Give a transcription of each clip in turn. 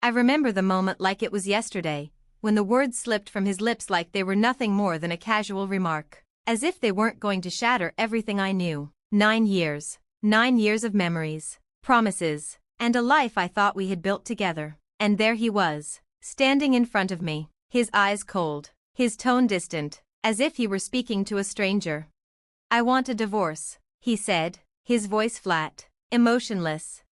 I remember the moment like it was yesterday, when the words slipped from his lips like they were nothing more than a casual remark, as if they weren't going to shatter everything I knew. 9 years. 9 years of memories, promises, and a life I thought we had built together. And there he was, standing in front of me, his eyes cold, his tone distant, as if he were speaking to a stranger. "I want a divorce," he said, his voice flat, emotionless.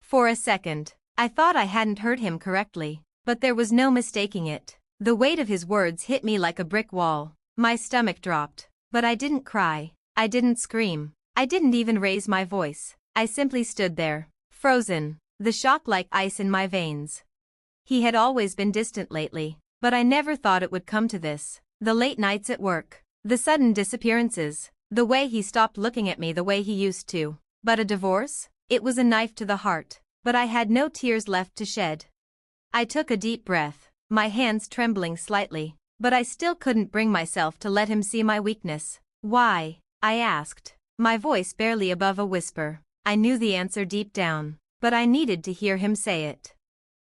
For a second, I thought I hadn't heard him correctly, but there was no mistaking it. The weight of his words hit me like a brick wall. My stomach dropped, but I didn't cry, I didn't scream, I didn't even raise my voice. I simply stood there, frozen, the shock like ice in my veins. He had always been distant lately, but I never thought it would come to this. The late nights at work, the sudden disappearances, the way he stopped looking at me the way he used to. But a divorce? It was a knife to the heart, but I had no tears left to shed. I took a deep breath, my hands trembling slightly, but I still couldn't bring myself to let him see my weakness. "Why?" I asked, my voice barely above a whisper. I knew the answer deep down, but I needed to hear him say it.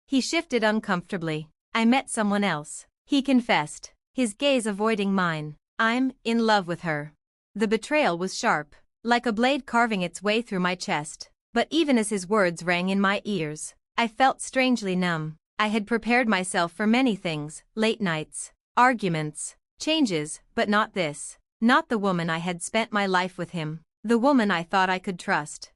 He shifted uncomfortably. "I met someone else," he confessed, his gaze avoiding mine. "I'm in love with her." The betrayal was sharp, like a blade carving its way through my chest, but even as his words rang in my ears, I felt strangely numb. I had prepared myself for many things, late nights, arguments, changes, but not this. Not the woman I had spent my life with him, the woman I thought I could trust.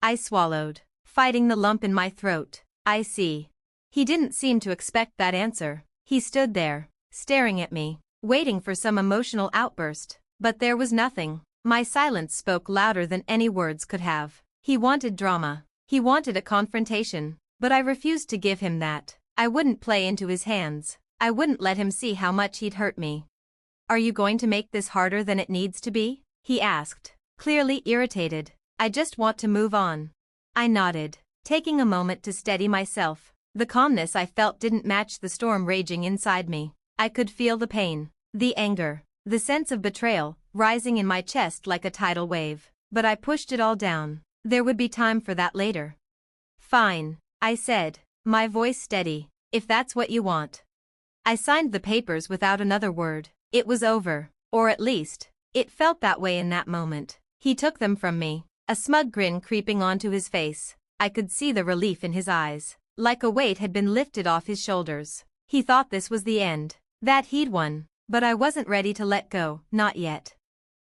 I swallowed, fighting the lump in my throat. "I see." He didn't seem to expect that answer. He stood there, staring at me, waiting for some emotional outburst, but there was nothing. My silence spoke louder than any words could have. He wanted drama. He wanted a confrontation, but I refused to give him that. I wouldn't play into his hands. I wouldn't let him see how much he'd hurt me. "Are you going to make this harder than it needs to be?" he asked, clearly irritated. "I just want to move on." I nodded, taking a moment to steady myself. The calmness I felt didn't match the storm raging inside me. I could feel the pain, the anger, the sense of betrayal, rising in my chest like a tidal wave. But I pushed it all down. There would be time for that later. "Fine," I said, my voice steady, "if that's what you want." I signed the papers without another word. It was over, or at least, it felt that way in that moment. He took them from me, a smug grin creeping onto his face. I could see the relief in his eyes, like a weight had been lifted off his shoulders. He thought this was the end, that he'd won, but I wasn't ready to let go, not yet.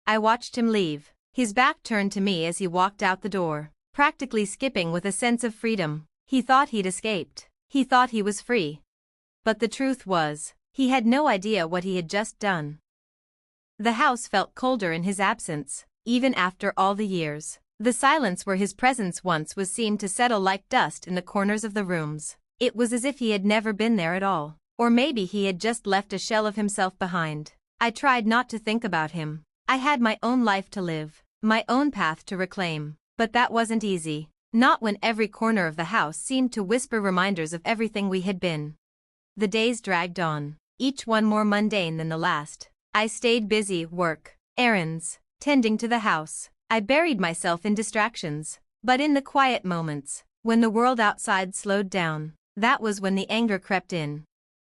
I watched him leave, his back turned to me as he walked out the door, practically skipping with a sense of freedom. He thought he'd escaped. He thought he was free. But the truth was, he had no idea what he had just done. The house felt colder in his absence, even after all the years. The silence where his presence once was seemed to settle like dust in the corners of the rooms. It was as if he had never been there at all, or maybe he had just left a shell of himself behind. I tried not to think about him. I had my own life to live, my own path to reclaim, but that wasn't easy. Not when every corner of the house seemed to whisper reminders of everything we had been. The days dragged on, each one more mundane than the last. I stayed busy, work, errands, tending to the house. I buried myself in distractions. But in the quiet moments, when the world outside slowed down, that was when the anger crept in.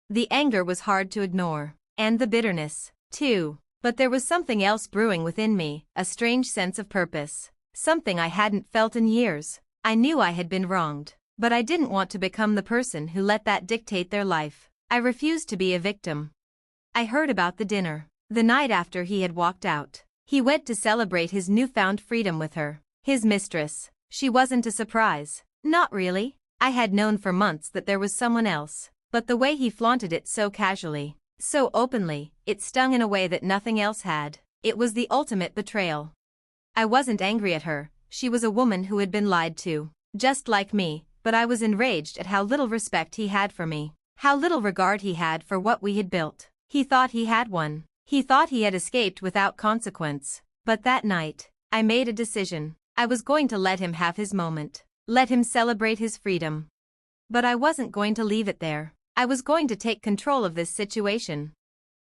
The anger was hard to ignore, and the bitterness, too. But there was something else brewing within me, a strange sense of purpose. Something I hadn't felt in years. I knew I had been wronged, but I didn't want to become the person who let that dictate their life. I refused to be a victim. I heard about the dinner, the night after he had walked out. He went to celebrate his newfound freedom with her, his mistress. She wasn't a surprise. Not really. I had known for months that there was someone else, but the way he flaunted it so casually, so openly, it stung in a way that nothing else had. It was the ultimate betrayal. I wasn't angry at her. She was a woman who had been lied to, just like me, but I was enraged at how little respect he had for me, how little regard he had for what we had built. He thought he had won. He thought he had escaped without consequence. But that night, I made a decision. I was going to let him have his moment, let him celebrate his freedom. But I wasn't going to leave it there. I was going to take control of this situation.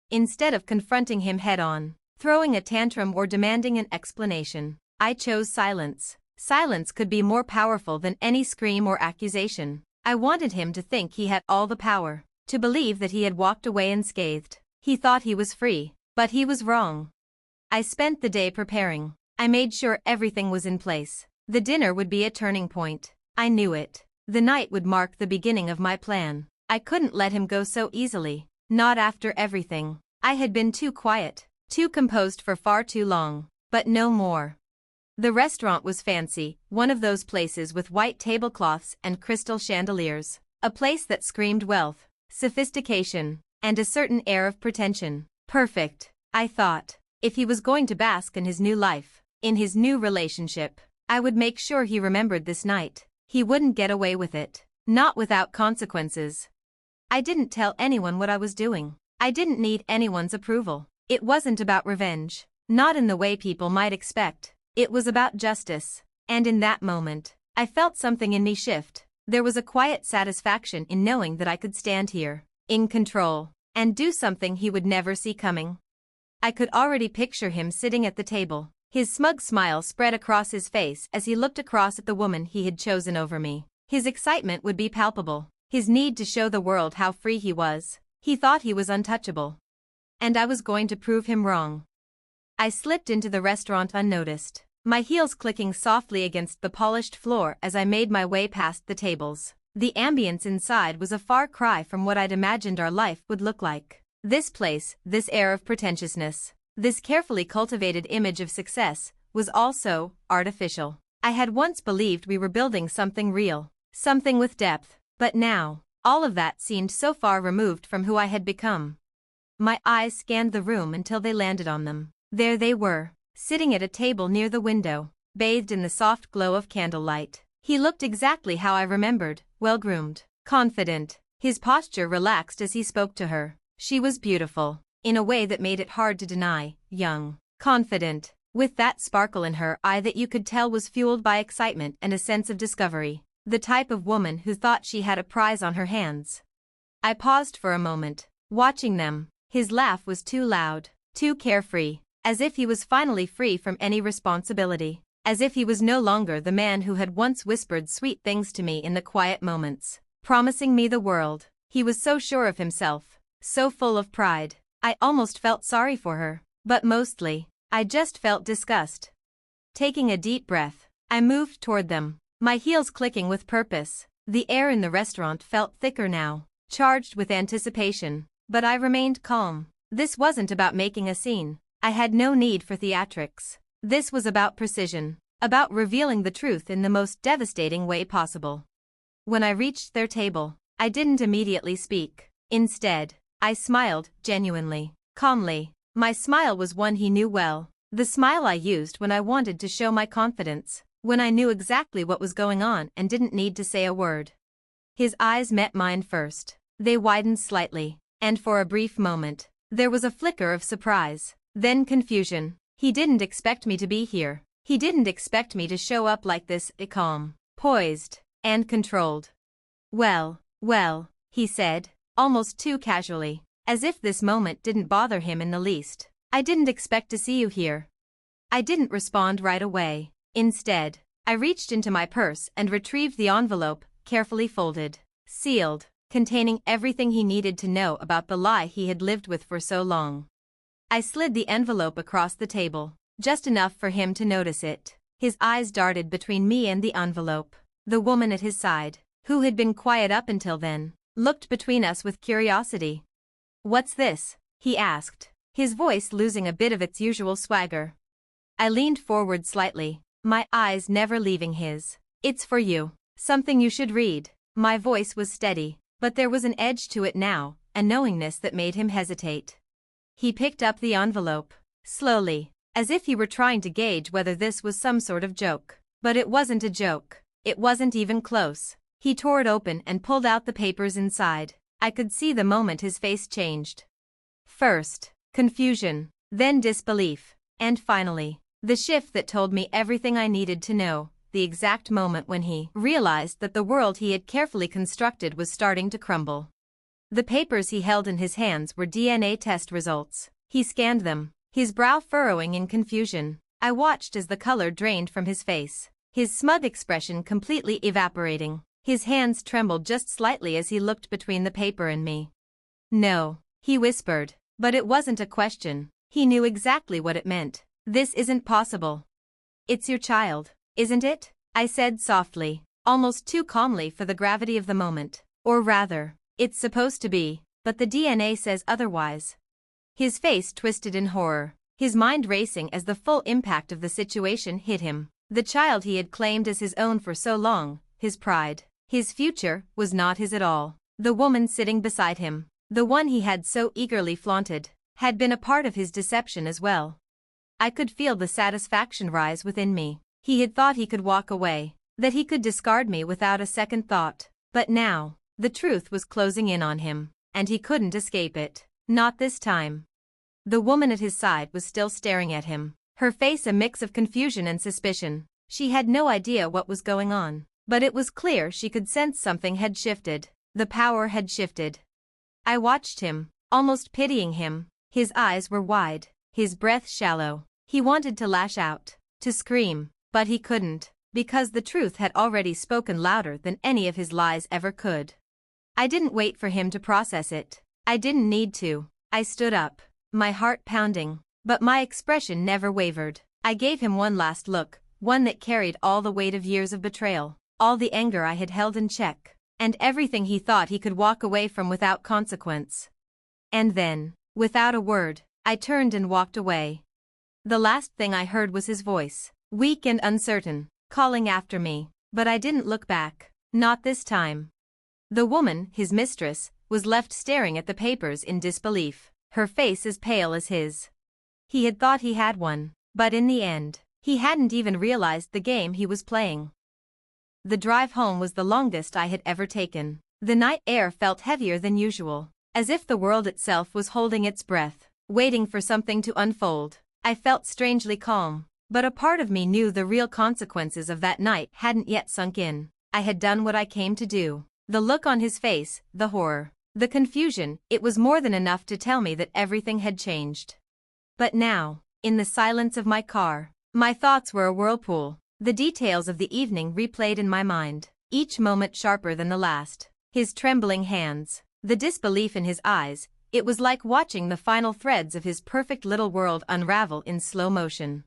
Instead of confronting him head-on, throwing a tantrum or demanding an explanation, I chose silence. Silence could be more powerful than any scream or accusation. I wanted him to think he had all the power, to believe that he had walked away unscathed. He thought he was free, but he was wrong. I spent the day preparing. I made sure everything was in place. The dinner would be a turning point. I knew it. The night would mark the beginning of my plan. I couldn't let him go so easily. Not after everything. I had been too quiet, too composed for far too long, but no more. The restaurant was fancy, one of those places with white tablecloths and crystal chandeliers. A place that screamed wealth, sophistication, and a certain air of pretension. Perfect, I thought. If he was going to bask in his new life, in his new relationship, I would make sure he remembered this night. He wouldn't get away with it. Not without consequences. I didn't tell anyone what I was doing. I didn't need anyone's approval. It wasn't about revenge. Not in the way people might expect. It was about justice. And in that moment, I felt something in me shift. There was a quiet satisfaction in knowing that I could stand here, in control, and do something he would never see coming. I could already picture him sitting at the table. His smug smile spread across his face as he looked across at the woman he had chosen over me. His excitement would be palpable. His need to show the world how free he was. He thought he was untouchable. And I was going to prove him wrong. I slipped into the restaurant unnoticed, my heels clicking softly against the polished floor as I made my way past the tables. The ambience inside was a far cry from what I'd imagined our life would look like. This place, this air of pretentiousness, this carefully cultivated image of success, was also artificial. I had once believed we were building something real, something with depth. But now, all of that seemed so far removed from who I had become. My eyes scanned the room until they landed on them. There they were, sitting at a table near the window, bathed in the soft glow of candlelight. He looked exactly how I remembered, well-groomed, confident. His posture relaxed as he spoke to her. She was beautiful, in a way that made it hard to deny, young, confident, with that sparkle in her eye that you could tell was fueled by excitement and a sense of discovery. The type of woman who thought she had a prize on her hands. I paused for a moment, watching them. His laugh was too loud, too carefree, as if he was finally free from any responsibility, as if he was no longer the man who had once whispered sweet things to me in the quiet moments, promising me the world. He was so sure of himself, so full of pride. I almost felt sorry for her, but mostly, I just felt disgust. Taking a deep breath, I moved toward them. My heels clicking with purpose. The air in the restaurant felt thicker now, charged with anticipation, but I remained calm. This wasn't about making a scene. I had no need for theatrics. This was about precision, about revealing the truth in the most devastating way possible. When I reached their table, I didn't immediately speak. Instead, I smiled, genuinely, calmly. My smile was one he knew well, the smile I used when I wanted to show my confidence. When I knew exactly what was going on and didn't need to say a word. His eyes met mine first. They widened slightly, and for a brief moment, there was a flicker of surprise, then confusion. He didn't expect me to be here. He didn't expect me to show up like this, calm, poised, and controlled. Well, he said, almost too casually, as if this moment didn't bother him in the least. I didn't expect to see you here. I didn't respond right away. Instead, I reached into my purse and retrieved the envelope, carefully folded, sealed, containing everything he needed to know about the lie he had lived with for so long. I slid the envelope across the table, just enough for him to notice it. His eyes darted between me and the envelope. The woman at his side, who had been quiet up until then, looked between us with curiosity. "What's this?" he asked, his voice losing a bit of its usual swagger. I leaned forward slightly, my eyes never leaving his. "It's for you. Something you should read." My voice was steady, but there was an edge to it now, a knowingness that made him hesitate. He picked up the envelope, slowly, as if he were trying to gauge whether this was some sort of joke. But it wasn't a joke. It wasn't even close. He tore it open and pulled out the papers inside. I could see the moment his face changed. First, confusion, then disbelief, and finally, the shift that told me everything I needed to know, the exact moment when he realized that the world he had carefully constructed was starting to crumble. The papers he held in his hands were DNA test results. He scanned them, his brow furrowing in confusion. I watched as the color drained from his face, his smug expression completely evaporating. His hands trembled just slightly as he looked between the paper and me. "No," he whispered, but it wasn't a question. He knew exactly what it meant. "This isn't possible." "It's your child, isn't it?" I said softly, almost too calmly for the gravity of the moment. "Or rather, it's supposed to be, but the DNA says otherwise." His face twisted in horror, his mind racing as the full impact of the situation hit him. The child he had claimed as his own for so long, his pride, his future, was not his at all. The woman sitting beside him, the one he had so eagerly flaunted, had been a part of his deception as well. I could feel the satisfaction rise within me. He had thought he could walk away, that he could discard me without a second thought. But now, the truth was closing in on him, and he couldn't escape it. Not this time. The woman at his side was still staring at him, her face a mix of confusion and suspicion. She had no idea what was going on, but it was clear she could sense something had shifted. The power had shifted. I watched him, almost pitying him. His eyes were wide, his breath shallow. He wanted to lash out, to scream, but he couldn't, because the truth had already spoken louder than any of his lies ever could. I didn't wait for him to process it. I didn't need to. I stood up, my heart pounding, but my expression never wavered. I gave him one last look, one that carried all the weight of years of betrayal, all the anger I had held in check, and everything he thought he could walk away from without consequence. And then, without a word, I turned and walked away. The last thing I heard was his voice, weak and uncertain, calling after me, but I didn't look back, not this time. The woman, his mistress, was left staring at the papers in disbelief, her face as pale as his. He had thought he had won, but in the end, he hadn't even realized the game he was playing. The drive home was the longest I had ever taken. The night air felt heavier than usual, as if the world itself was holding its breath, waiting for something to unfold. I felt strangely calm, but a part of me knew the real consequences of that night hadn't yet sunk in. I had done what I came to do. The look on his face, the horror, the confusion, it was more than enough to tell me that everything had changed. But now, in the silence of my car, my thoughts were a whirlpool. The details of the evening replayed in my mind, each moment sharper than the last. His trembling hands, the disbelief in his eyes, it was like watching the final threads of his perfect little world unravel in slow motion.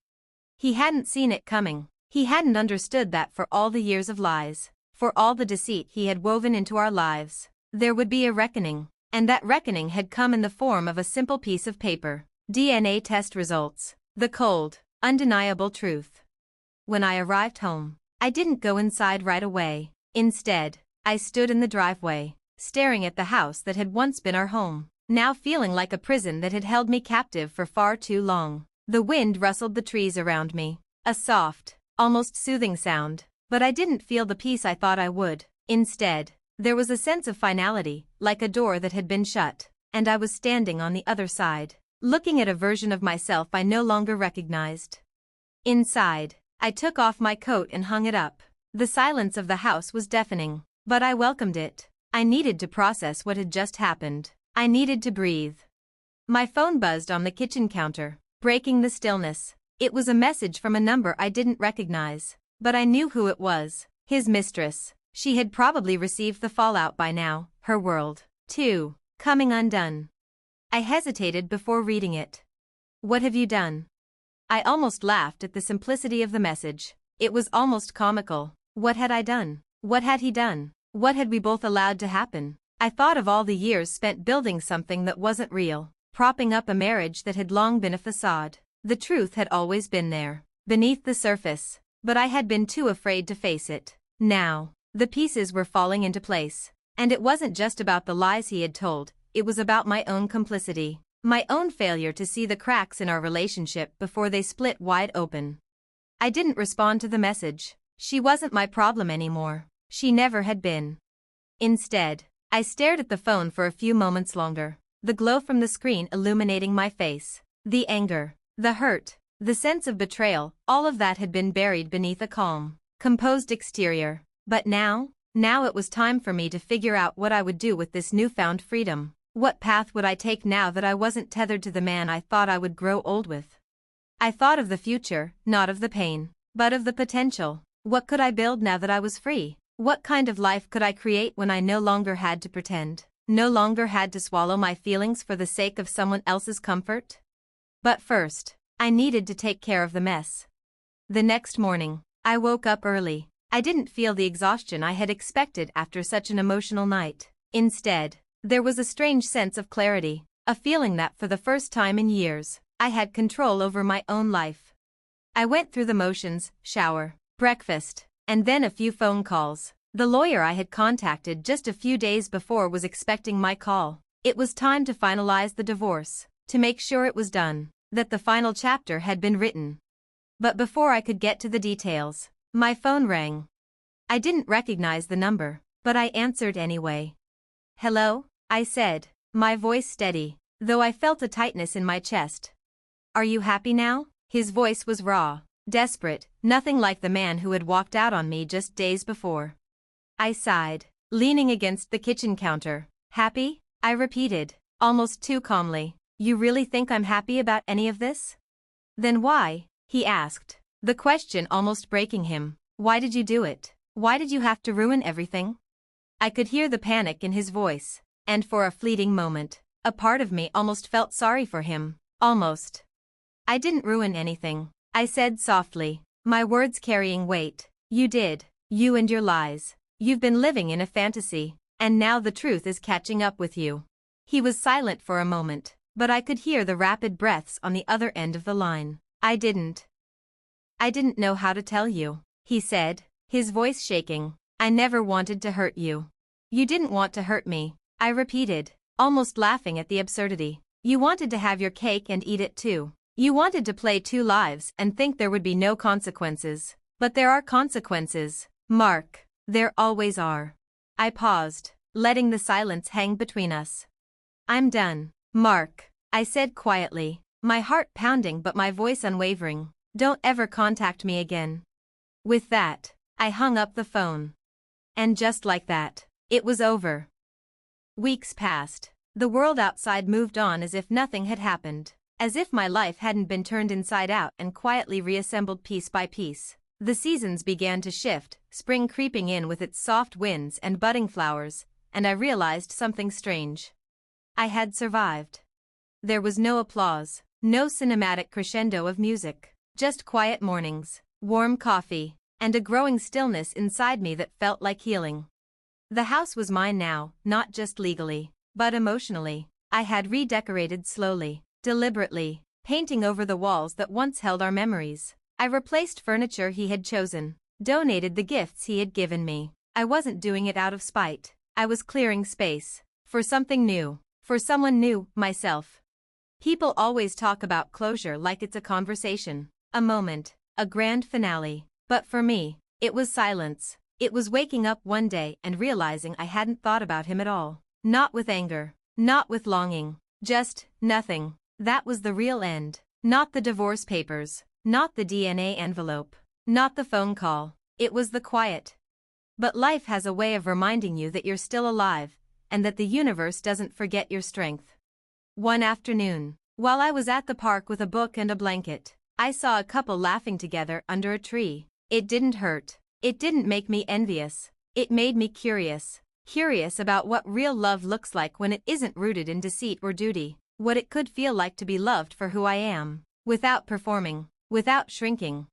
He hadn't seen it coming. He hadn't understood that for all the years of lies, for all the deceit he had woven into our lives, there would be a reckoning, and that reckoning had come in the form of a simple piece of paper. DNA test results. The cold, undeniable truth. When I arrived home, I didn't go inside right away. Instead, I stood in the driveway, staring at the house that had once been our home, now feeling like a prison that had held me captive for far too long. The wind rustled the trees around me, a soft, almost soothing sound, but I didn't feel the peace I thought I would. Instead, there was a sense of finality, like a door that had been shut, and I was standing on the other side, looking at a version of myself I no longer recognized. Inside, I took off my coat and hung it up. The silence of the house was deafening, but I welcomed it. I needed to process what had just happened. I needed to breathe. My phone buzzed on the kitchen counter, breaking the stillness. It was a message from a number I didn't recognize, but I knew who it was. His mistress. She had probably received the fallout by now, her world, too, coming undone. I hesitated before reading it. "What have you done?" I almost laughed at the simplicity of the message. It was almost comical. What had I done? What had he done? What had we both allowed to happen? I thought of all the years spent building something that wasn't real, propping up a marriage that had long been a facade. The truth had always been there, beneath the surface, but I had been too afraid to face it. Now, the pieces were falling into place, and it wasn't just about the lies he had told, it was about my own complicity, my own failure to see the cracks in our relationship before they split wide open. I didn't respond to the message. She wasn't my problem anymore. She never had been. Instead, I stared at the phone for a few moments longer, the glow from the screen illuminating my face. The anger, the hurt, the sense of betrayal, all of that had been buried beneath a calm, composed exterior. But now it was time for me to figure out what I would do with this newfound freedom. What path would I take now that I wasn't tethered to the man I thought I would grow old with? I thought of the future, not of the pain, but of the potential. What could I build now that I was free? What kind of life could I create when I no longer had to pretend, no longer had to swallow my feelings for the sake of someone else's comfort? But first, I needed to take care of the mess. The next morning, I woke up early. I didn't feel the exhaustion I had expected after such an emotional night. Instead, there was a strange sense of clarity, a feeling that for the first time in years, I had control over my own life. I went through the motions: shower, breakfast, and then a few phone calls. The lawyer I had contacted just a few days before was expecting my call. It was time to finalize the divorce, to make sure it was done, that the final chapter had been written. But before I could get to the details, my phone rang. I didn't recognize the number, but I answered anyway. "Hello?" I said, my voice steady, though I felt a tightness in my chest. "Are you happy now?" His voice was raw, desperate, nothing like the man who had walked out on me just days before. I sighed, leaning against the kitchen counter. "Happy?" I repeated, almost too calmly. "You really think I'm happy about any of this?" "Then why?" he asked, the question almost breaking him. "Why did you do it? Why did you have to ruin everything?" I could hear the panic in his voice, and for a fleeting moment, a part of me almost felt sorry for him. Almost. "I didn't ruin anything," I said softly, my words carrying weight. "You did. You and your lies. You've been living in a fantasy, and now the truth is catching up with you." He was silent for a moment, but I could hear the rapid breaths on the other end of the line. I didn't know how to tell you," he said, his voice shaking. "I never wanted to hurt you." "You didn't want to hurt me," I repeated, almost laughing at the absurdity. "You wanted to have your cake and eat it too. You wanted to play two lives and think there would be no consequences. But there are consequences, Mark. There always are." I paused, letting the silence hang between us. "I'm done, Mark," I said quietly, my heart pounding but my voice unwavering. "Don't ever contact me again." With that, I hung up the phone. And just like that, it was over. Weeks passed. The world outside moved on as if nothing had happened, as if my life hadn't been turned inside out and quietly reassembled piece by piece. The seasons began to shift, spring creeping in with its soft winds and budding flowers, and I realized something strange. I had survived. There was no applause, no cinematic crescendo of music, just quiet mornings, warm coffee, and a growing stillness inside me that felt like healing. The house was mine now, not just legally, but emotionally. I had redecorated slowly, deliberately, painting over the walls that once held our memories. I replaced furniture he had chosen, donated the gifts he had given me. I wasn't doing it out of spite. I was clearing space for something new, for someone new, myself. People always talk about closure like it's a conversation, a moment, a grand finale. But for me, it was silence. It was waking up one day and realizing I hadn't thought about him at all. Not with anger, not with longing, just nothing. That was the real end. Not the divorce papers, not the DNA envelope, not the phone call. It was the quiet. But life has a way of reminding you that you're still alive, and that the universe doesn't forget your strength. One afternoon, while I was at the park with a book and a blanket, I saw a couple laughing together under a tree. It didn't hurt. It didn't make me envious. It made me curious. Curious about what real love looks like when it isn't rooted in deceit or duty. What it could feel like to be loved for who I am, without performing, without shrinking.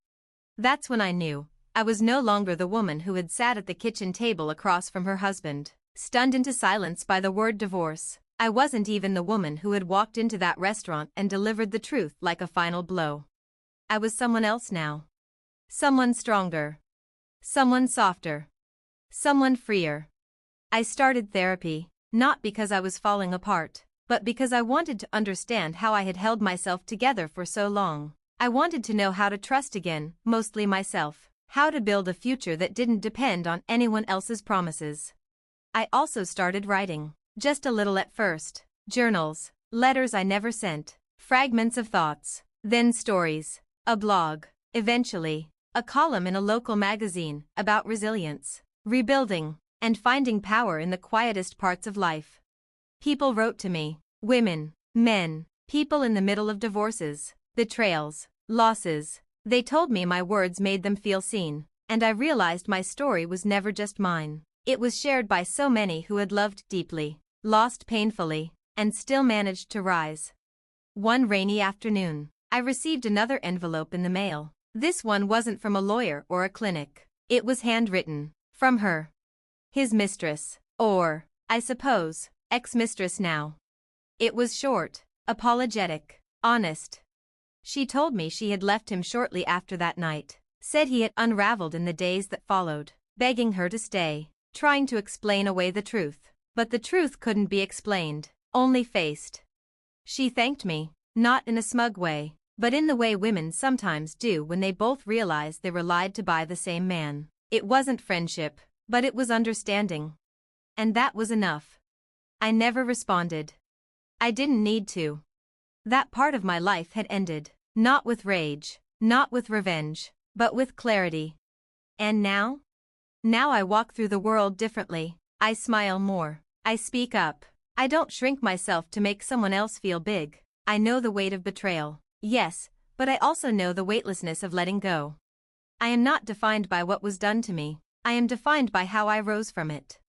That's when I knew I was no longer the woman who had sat at the kitchen table across from her husband, stunned into silence by the word divorce. I wasn't even the woman who had walked into that restaurant and delivered the truth like a final blow. I was someone else now. Someone stronger. Someone softer. Someone freer. I started therapy, not because I was falling apart, but because I wanted to understand how I had held myself together for so long. I wanted to know how to trust again, mostly myself, how to build a future that didn't depend on anyone else's promises. I also started writing, just a little at first, journals, letters I never sent, fragments of thoughts, then stories, a blog, eventually, a column in a local magazine about resilience, rebuilding, and finding power in the quietest parts of life. People wrote to me, women, men, people in the middle of divorces, betrayals, losses. They told me my words made them feel seen, And I realized my story was never just mine. It was shared by so many who had loved deeply, lost painfully, and still managed to rise. One rainy afternoon, I received another envelope in the mail. This one wasn't from a lawyer or a clinic. It was handwritten, from her. His mistress, or, I suppose, ex-mistress now. It was short, apologetic, honest. She told me she had left him shortly after that night, said he had unraveled in the days that followed, begging her to stay, trying to explain away the truth. But the truth couldn't be explained, only faced. She thanked me, not in a smug way, but in the way women sometimes do when they both realize they were lied to by the same man. It wasn't friendship, but it was understanding. And that was enough. I never responded. I didn't need to. That part of my life had ended, not with rage, not with revenge, but with clarity. And now? Now I walk through the world differently. I smile more. I speak up. I don't shrink myself to make someone else feel big. I know the weight of betrayal, yes, but I also know the weightlessness of letting go. I am not defined by what was done to me. I am defined by how I rose from it.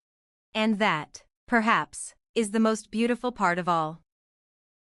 And that, perhaps, is the most beautiful part of all.